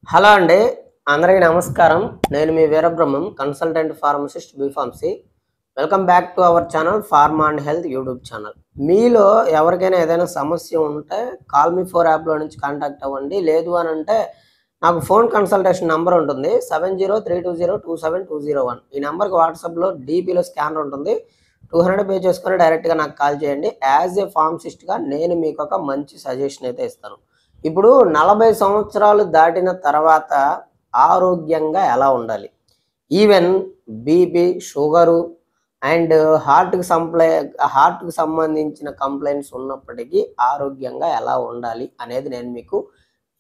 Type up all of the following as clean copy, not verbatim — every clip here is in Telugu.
హలో అండి, అందరికీ నమస్కారం. నేను మీ Veerabrahmam, consultant pharmacist B Pharmacy. Welcome back to our channel pharma and health YouTube channel. మీలో ఎవరికైనా ఏదైనా సమస్య ఉంటే కాల్ మీ ఫోర్ యాప్లో నుంచి కాంటాక్ట్ అవ్వండి. లేదు అని అంటే నాకు ఫోన్ కన్సల్టేషన్ నెంబర్ ఉంటుంది 7032027201. ఈ నెంబర్కి వాట్సాప్లో డీపీలో స్కానర్ ఉంటుంది. 200 పే చేసుకొని డైరెక్ట్గా నాకు కాల్ చేయండి. యాజ్ ఏ ఫార్మసిస్ట్గా నేను మీకు ఒక మంచి సజెషన్ అయితే ఇస్తాను. ఇప్పుడు 40 సంవత్సరాలు దాటిన తర్వాత ఆరోగ్యంగా ఎలా ఉండాలి? ఈవెన్ బీపీ, షుగరు అండ్ హార్ట్‌కి సంబంధించిన కంప్లైంట్స్ ఉన్నప్పటికీ ఆరోగ్యంగా ఎలా ఉండాలి అనేది నేను మీకు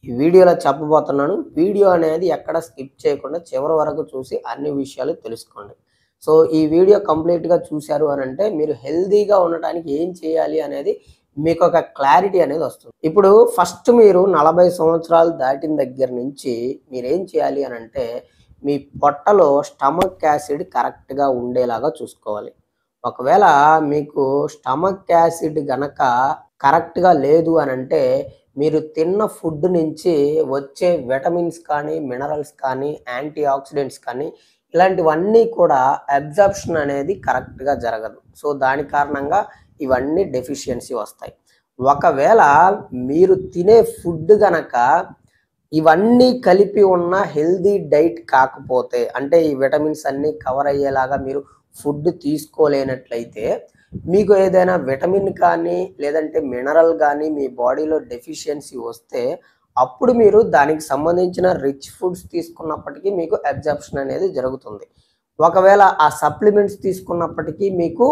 ఈ వీడియోలో చెప్పబోతున్నాను. వీడియో అనేది ఎక్కడ స్కిప్ చేయకుండా చివరి వరకు చూసి అన్ని విషయాలు తెలుసుకోండి. సో ఈ వీడియో కంప్లీట్‌గా చూశారు అనంటే మీరు హెల్తీగా ఉండటానికి ఏం చేయాలి అనేది మీకు ఒక క్లారిటీ అనేది వస్తుంది. ఇప్పుడు ఫస్ట్ మీరు 40 సంవత్సరాలు దాటిన దగ్గర నుంచి మీరేం చేయాలి అనంటే మీ పొట్టలో స్టమక్ యాసిడ్ కరెక్ట్‌గా ఉండేలాగా చూసుకోవాలి. ఒకవేళ మీకు స్టమక్ యాసిడ్ గనక కరెక్ట్‌గా లేదు అనంటే మీరు తిన్న ఫుడ్ నుంచి వచ్చే విటమిన్స్ కానీ, మినరల్స్ కానీ, యాంటీ ఆక్సిడెంట్స్ కానీ ఇలాంటివన్నీ కూడా అబ్జార్ప్షన్ అనేది కరెక్ట్‌గా జరగదు. సో దాని కారణంగా ఇవన్నీ డెఫిషియన్సీ వస్తాయి. ఒకవేళ మీరు తినే ఫుడ్ గనక ఇవన్నీ కలిపి ఉన్న హెల్తీ డైట్ కాకపోతే, అంటే ఈ విటమిన్స్ అన్నీ కవర్ అయ్యేలాగా మీరు ఫుడ్ తీసుకోలేనట్లయితే మీకు ఏదైనా విటమిన్ కానీ లేదంటే మినరల్ కానీ మీ బాడీలో డెఫిషియన్సీ వస్తే అప్పుడు మీరు దానికి సంబంధించిన రిచ్ ఫుడ్స్ తీసుకున్నప్పటికీ మీకు అబ్జార్ప్షన్ అనేది జరుగుతుంది. ఒకవేళ ఆ సప్లిమెంట్స్ తీసుకున్నప్పటికీ మీకు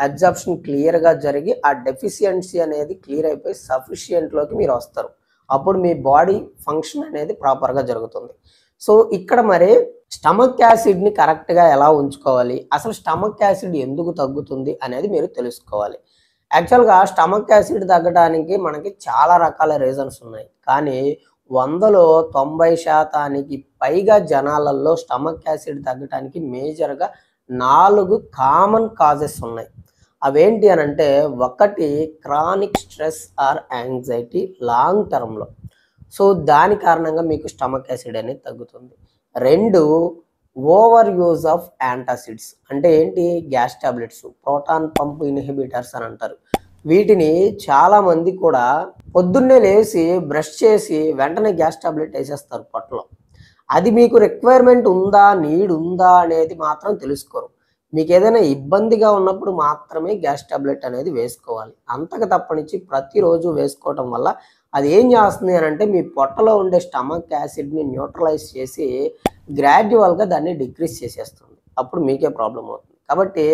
అబ్జార్ప్షన్ క్లియర్‌గా జరిగి ఆ డెఫిషియన్సీ అనేది క్లియర్ అయిపోయి సఫిషియెంట్‌లోకి మీరు వస్తారు. అప్పుడు మీ బాడీ ఫంక్షన్ అనేది ప్రాపర్‌గా జరుగుతుంది. సో ఇక్కడ మరి స్టమక్ యాసిడ్‌ని కరెక్ట్‌గా ఎలా ఉంచుకోవాలి? అసలు స్టమక్ యాసిడ్ ఎందుకు తగ్గుతుంది అనేది మీరు తెలుసుకోవాలి. యాక్చువల్‌గా స్టమక్ యాసిడ్ తగ్గడానికి మనకి చాలా రకాల రీజన్స్ ఉన్నాయి. కానీ 100లో 90% పైగా జనాలలో స్టమక్ యాసిడ్ తగ్గటానికి మేజర్‌గా 4 కామన్ కాజెస్ ఉన్నాయి. అవేంటి అనంటే, ఒకటి chronic stress or anxiety long టర్మ్‌లో. సో దాని కారణంగా మీకు స్టమక్ యాసిడ్ అనేది తగ్గుతుంది. 2 ఓవర్ యూజ్ ఆఫ్ యాంటాసిడ్స్ అంటే ఏంటి? Gas tablets, proton pump inhibitors అని అంటారు. వీటిని చాలామంది కూడా పొద్దున్నే లేసి బ్రష్ చేసి వెంటనే గ్యాస్ టాబ్లెట్ వేసేస్తారు పొట్టలో. అది మీకు రిక్వైర్మెంట్ ఉందా, నీడ్ ఉందా అనేది మాత్రం తెలుసుకోరు. మీకు ఏదైనా ఇబ్బందిగా ఉన్నప్పుడు మాత్రమే గ్యాస్ టాబ్లెట్ అనేది వేసుకోవాలి. అంతకు తప్పనిచ్చి ప్రతిరోజు వేసుకోవటం వల్ల అది ఏం చేస్తుంది అనంటే మీ పొట్టలో ఉండే స్టమక్ యాసిడ్‌ని న్యూట్రలైజ్ చేసి గ్రాడ్యువల్‌గా దాన్ని డిక్రీజ్ చేసేస్తుంది. అప్పుడు మీకే ప్రాబ్లమ్ అవుతుంది. కాబట్టి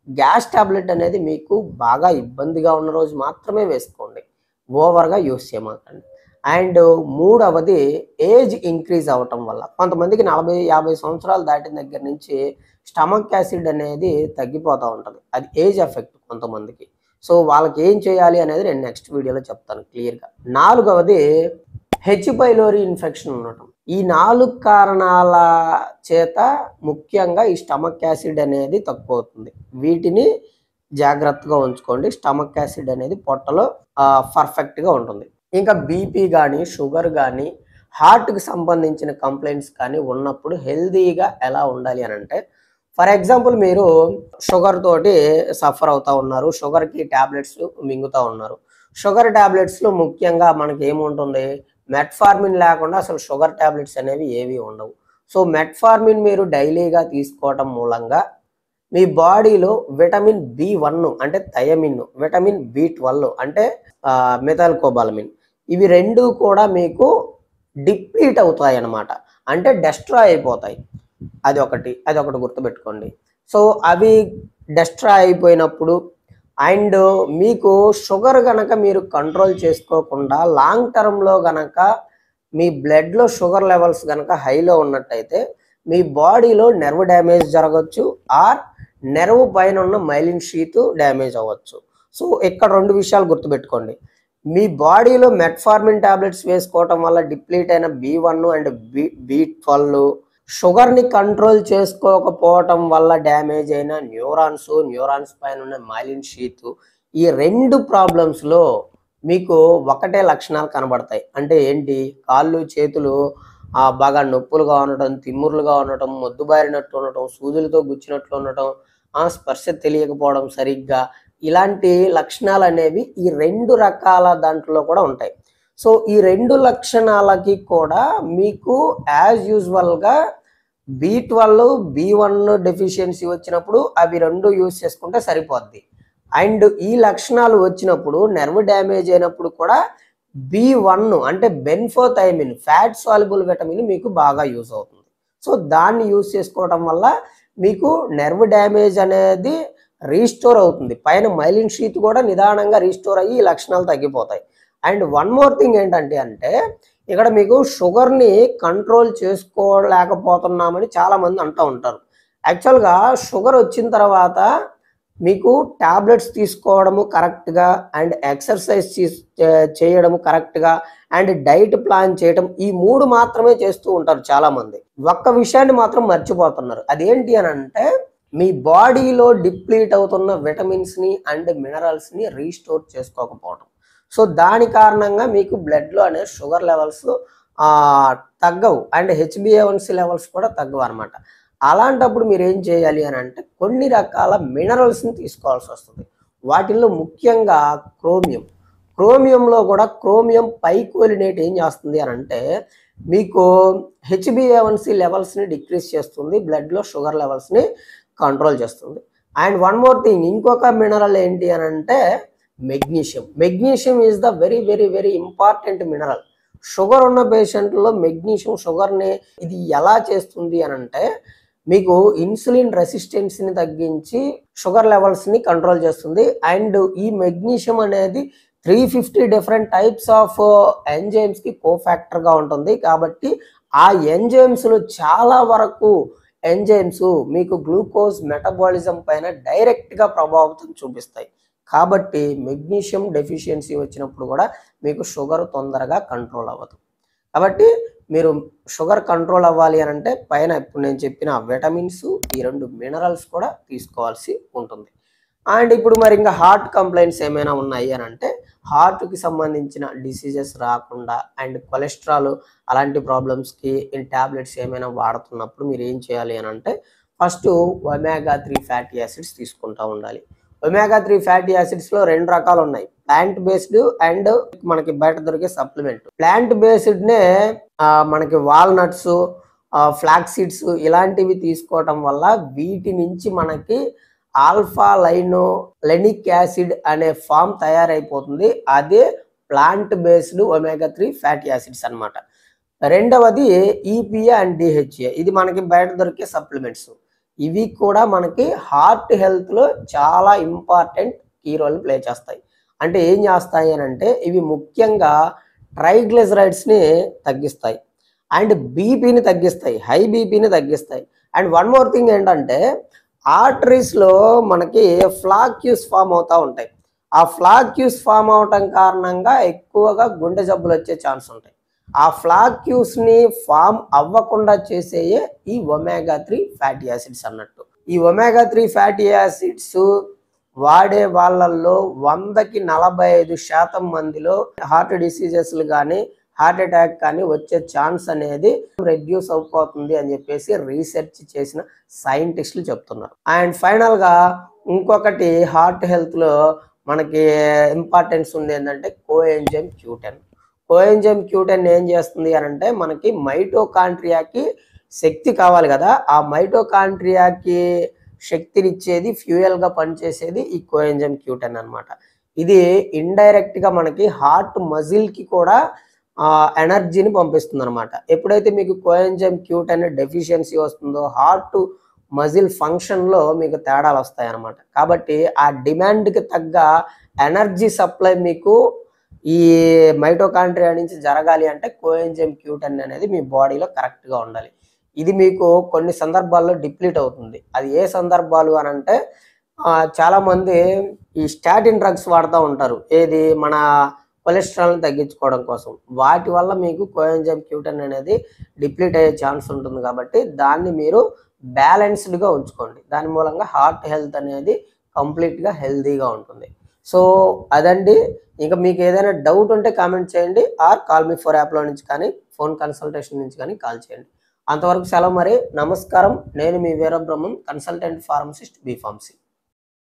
గ్యాస్ టాబ్లెట్ అనేది మీకు బాగా ఇబ్బందిగా ఉన్న రోజు మాత్రమే వేసుకోండి. ఓవర్‌గా యూజ్ చేయమాకండి. అండ్ మూడవది ఏజ్ ఇంక్రీజ్ అవ్వటం వల్ల. కొంతమందికి 40, 50 సంవత్సరాలు దాటిన దగ్గర నుంచి స్టమక్ యాసిడ్ అనేది తగ్గిపోతూ ఉంటుంది. అది ఏజ్ ఎఫెక్ట్ కొంతమందికి. సో వాళ్ళకి ఏం చేయాలి అనేది నేను నెక్స్ట్ వీడియోలో చెప్తాను క్లియర్‌గా. నాలుగవది హెచ్ పైలోరీ ఇన్ఫెక్షన్ ఉండటం. ఈ 4 కారణాల చేత ముఖ్యంగా ఈ స్టమక్ యాసిడ్ అనేది తక్కువవుతుంది. వీటిని జాగ్రత్తగా ఉంచుకోండి. స్టమక్ యాసిడ్ అనేది పొట్టలో పర్ఫెక్ట్‌గా ఉంటుంది. ఇంకా బీపీ గానీ, షుగర్ గానీ, హార్ట్‌కి సంబంధించిన కంప్లెయింట్స్ కానీ ఉన్నప్పుడు హెల్తీగా ఎలా ఉండాలి అనంటే, ఫర్ ఎగ్జాంపుల్ మీరు షుగర్ తోటి సఫర్ అవుతా ఉన్నారు. షుగర్‌కి టాబ్లెట్స్ మింగుతా ఉన్నారు. షుగర్ టాబ్లెట్స్‌లో ముఖ్యంగా మనకి ఏముంటుంది? మెట్ఫార్మిన్ లేకుండా అసలు షుగర్ టాబ్లెట్స్ అనేవి ఏవి ఉండవు. సో మెట్ఫార్మిన్ మీరు డైలీగా తీసుకోవటం మూలంగా మీ బాడీలో విటమిన్ బి1 అంటే థయమిన్, విటమిన్ బి12 అంటే మెథైల్‌కోబాలమిన్ ఇవి 2 కూడా మీకు డిప్లీట్ అవుతాయన్నమాట. అంటే డెస్ట్రాయ్ అయిపోతాయి. అదొకటి గుర్తుపెట్టుకోండి. సో అవి డెస్ట్రాయ్ అయిపోయినప్పుడు అండ్ మీకు షుగర్ గనక మీరు కంట్రోల్ చేసుకోకుండా లాంగ్ టర్మ్‌లో గనక మీ బ్లడ్‌లో షుగర్ లెవెల్స్ గనక హైలో ఉన్నట్టయితే మీ బాడీలో నెర్వ్ డ్యామేజ్ జరగొచ్చు ఆర్ నెర్వ్ పైన ఉన్న మైలిన్ షీత్ డ్యామేజ్ అవ్వచ్చు. సో ఇక్కడ 2 విషయాలు గుర్తుపెట్టుకోండి. మీ బాడీలో మెట్ఫార్మిన్ టాబ్లెట్స్ వేసుకోవటం వల్ల డిప్లీట్ అయిన బి1 అండ్ బి12 షుగర్‌ని కంట్రోల్ చేసుకోకపోవటం వల్ల డ్యామేజ్ అయిన న్యూరాన్స్ పైన ఉన్న మైలిన్ షీత్ ఈ 2 ప్రాబ్లమ్స్‌లో మీకు ఒకటే లక్షణాలు కనబడతాయి. అంటే ఏంటి? కాళ్ళు, చేతులు బాగా నొప్పులుగా ఉండటం, తిమ్మురులుగా ఉండటం, మొద్దుబారినట్టు ఉండటం, సూదులతో గుచ్చినట్లు ఉండటం, స్పర్శ తెలియకపోవడం సరిగ్గా, ఇలాంటి లక్షణాలనేవి ఈ 2 రకాల దాంట్లో కూడా ఉంటాయి. సో, ఈ 2 లక్షణాలకి కూడా మీకు యాజ్ యూజువల్‌గా B12, B1 డెఫిషియన్సీ వచ్చినప్పుడు అవి 2 యూజ్ చేసుకుంటే సరిపోద్ది. అండ్ ఈ లక్షణాలు వచ్చినప్పుడు నెర్వ్ డ్యామేజ్ అయినప్పుడు కూడా B1 అంటే బెన్ఫోథైమిన్ ఫ్యాట్ సాల్యుబుల్ విటమిన్ మీకు బాగా యూజ్ అవుతుంది. సో, దాన్ని యూజ్ చేసుకోవడం వల్ల మీకు నెర్వ్ డ్యామేజ్ అనేది రీస్టోర్ అవుతుంది. పైన మైలిన్ షీత్ కూడా నిదానంగా రీస్టోర్ అయ్యి ఈ లక్షణాలు తగ్గిపోతాయి. అండ్ వన్ మోర్ థింగ్ ఏంటంటే ఇక్కడ మీకు షుగర్‌ని కంట్రోల్ చేసుకోలేకపోతున్నామని చాలామంది అంటూ ఉంటారు. యాక్చువల్‌గా షుగర్ వచ్చిన తర్వాత మీకు టాబ్లెట్స్ తీసుకోవడము కరెక్ట్‌గా అండ్ ఎక్సర్సైజ్ చేయడము కరెక్ట్‌గా అండ్ డైట్ ప్లాన్ చేయడం, ఈ 3 మాత్రమే చేస్తూ ఉంటారు చాలామంది. ఒక్క విషయాన్ని మాత్రం మర్చిపోతున్నారు. అదేంటి అనంటే మీ బాడీలో డిప్లీట్ అవుతున్న విటమిన్స్‌ని అండ్ మినరల్స్‌ని రీస్టోర్ చేసుకోకపోవడం. సో, దాని కారణంగా మీకు బ్లడ్‌లో అనే షుగర్ లెవెల్స్ తగ్గవు అండ్ HbA1c లెవెల్స్ కూడా తగ్గవు అనమాట. అలాంటప్పుడు మీరు ఏం చేయాలి అనంటే కొన్ని రకాల మినరల్స్‌ని తీసుకోవాల్సి వస్తుంది. వాటిల్లో ముఖ్యంగా క్రోమియం. క్రోమియంలో కూడా క్రోమియం పైకోలినేట్ ఏం చేస్తుంది అనంటే మీకు HbA1c లెవెల్స్‌ని డిక్రీజ్ చేస్తుంది. బ్లడ్‌లో షుగర్ లెవెల్స్‌ని కంట్రోల్ చేస్తుంది. అండ్ వన్ మోర్ థింగ్, ఇంకొక మినరల్ ఏంటి అనంటే magnesium. Magnesium is the very very very important mineral. Sugar ఉన్న పేషెంట్లో మెగ్నీషియం షుగర్ని ఇది ఎలా చేస్తుంది అనంటే మీకు ఇన్సులిన్ రెసిస్టెన్స్ని తగ్గించి షుగర్ లెవెల్స్ని కంట్రోల్ చేస్తుంది. అండ్ ఈ మెగ్నీషియం అనేది 350 డిఫరెంట్ టైప్స్ ఆఫ్ ఎంజైమ్స్కి కోఫాక్టర్గా ఉంటుంది. కాబట్టి ఆ ఎంజైమ్స్లో చాలా వరకు ఎంజైమ్స్ మీకు గ్లూకోజ్ మెటబాలిజం పైన డైరెక్ట్గా ప్రభావితం చూపిస్తాయి. కాబట్టి మెగ్నీషియం డెఫిషియన్సీ వచ్చినప్పుడు కూడా మీకు షుగర్ తొందరగా కంట్రోల్ అవ్వదు. కాబట్టి మీరు షుగర్ కంట్రోల్ అవ్వాలి అనంటే పైన ఇప్పుడు నేను చెప్పిన విటమిన్స్, ఈ 2 మినరల్స్ కూడా తీసుకోవాల్సి ఉంటుంది. అండ్ ఇప్పుడు మరి ఇంకా హార్ట్ కంప్లైంట్స్ ఏమైనా ఉన్నాయి అనంటే హార్ట్‌కి సంబంధించిన డిసీజెస్ రాకుండా అండ్ కొలెస్ట్రాల్ అలాంటి ప్రాబ్లమ్స్‌కి టాబ్లెట్స్ ఏమైనా వాడుతున్నప్పుడు మీరు ఏం చేయాలి అనంటే ఫస్ట్ ఒమేగా-3 ఫ్యాటీ యాసిడ్స్ తీసుకుంటూ ఉండాలి. ఒమేగా-3 ఫ్యాటీ యాసిడ్స్‌లో 2 రకాలు ఉన్నాయి. ప్లాంట్ బేస్డ్ అండ్ మనకి బయట దొరికే సప్లిమెంట్. ప్లాంట్ బేస్డ్‌నే మనకి వాల్నట్స్, ఫ్లాక్స్ సీడ్స్ ఇలాంటివి తీసుకోవటం వల్ల వీటి నుంచి మనకి ఆల్ఫా లైనోలెనిక్ యాసిడ్ అనే ఫామ్ తయారైపోతుంది. అదే ప్లాంట్ బేస్డ్ ఒమేగా-3 ఫ్యాటీ యాసిడ్స్ అన్నమాట. రెండవది EPA అండ్ DHA. ఇది మనకి బయట దొరికే సప్లిమెంట్స్. ఇవి కూడా మనకి హార్ట్ హెల్త్‌లో చాలా ఇంపార్టెంట్ కీ రోల్ ప్లే చేస్తాయి. అంటే ఏం చేస్తాయి అనంటే ఇవి ముఖ్యంగా ట్రైగ్లిజరైడ్స్‌ని తగ్గిస్తాయి అండ్ బీపీని తగ్గిస్తాయి, హై బీపీని తగ్గిస్తాయి. అండ్ వన్ మోర్ థింగ్ ఏంటంటే ఆర్టరీస్‌లో మనకి ఫ్లాక్యూస్ ఫామ్ అవుతూ ఉంటాయి. ఆ ఫ్లాక్యూస్ ఫామ్ అవటం కారణంగా ఎక్కువగా గుండె జబ్బులు వచ్చే ఛాన్స్ ఉంటాయి. ఆ ఫ్లాక్యూస్‌ని ఫామ్ అవ్వకుండా చేసేయే ఈ ఒమేగా-3 ఫ్యాటీ యాసిడ్స్ అన్నట్టు. ఈ ఒమేగా-3 ఫ్యాటీ యాసిడ్స్ వాడే వాళ్ళల్లో 100కి 45% మందిలో హార్ట్ డిసీజెస్లు కానీ హార్ట్ అటాక్ కానీ వచ్చే ఛాన్స్ అనేది రెడ్యూస్ అయిపోతుంది అని చెప్పేసి రీసెర్చ్ చేసిన సైంటిస్టులు చెప్తున్నారు. అండ్ ఫైనల్గా ఇంకొకటి హార్ట్ హెల్త్లో మనకి ఇంపార్టెన్స్ ఉంది ఏంటంటే కోఎంజైమ్ Q10. కోఎంజైమ్ Q10 ఏం చేస్తుంది అనంటే మనకి మైటోకాండ్రియాకి శక్తి కావాలి కదా, ఆ మైటోకాండ్రియాకి శక్తినిచ్చేది, ఫ్యూయల్గా పనిచేసేది ఈ కోఎంజైమ్ Q10 అనమాట. ఇది ఇండైరెక్ట్గా మనకి హార్ట్ మజిల్కి కూడా ఎనర్జీని పంపిస్తుంది అనమాట. ఎప్పుడైతే మీకు కోఎంజైమ్ Q10 డెఫిషియన్సీ వస్తుందో హార్ట్ మజిల్ ఫంక్షన్లో మీకు తేడాలు వస్తాయి అన్నమాట. కాబట్టి ఆ డిమాండ్కి తగ్గ ఎనర్జీ సప్లై మీకు ఈ మైటోకాండ్రియా నుంచి జరగాలి అంటే కోఎంజైమ్ Q10 అనేది మీ బాడీలో కరెక్ట్గా ఉండాలి. ఇది మీకు కొన్ని సందర్భాల్లో డిప్లీట్ అవుతుంది. అది ఏ సందర్భాలు అనంటే చాలామంది ఈ స్టాటిన్ డ్రగ్స్ వాడుతూ ఉంటారు. ఏది మన కొలెస్ట్రాల్ని తగ్గించుకోవడం కోసం. వాటి వల్ల మీకు కోఎంజైమ్ Q10 అనేది డిప్లీట్ అయ్యే ఛాన్స్ ఉంటుంది. కాబట్టి దాన్ని మీరు బ్యాలెన్స్డ్గా ఉంచుకోండి. దాని మూలంగా హార్ట్ హెల్త్ అనేది కంప్లీట్గా హెల్తీగా ఉంటుంది. సో అదండి. ఇంకా మీకు ఏదైనా డౌట్ ఉంటే కామెంట్ చేయండి, ఆర్ కాల్ మీ ఫోర్ యాప్లో నుంచి కానీ ఫోన్ కన్సల్టేషన్ నుంచి కానీ కాల్ చేయండి. అంతవరకు సెలవు మరి. నమస్కారం. నేను మీ Veerabrahmam, consultant pharmacist, B pharmacy.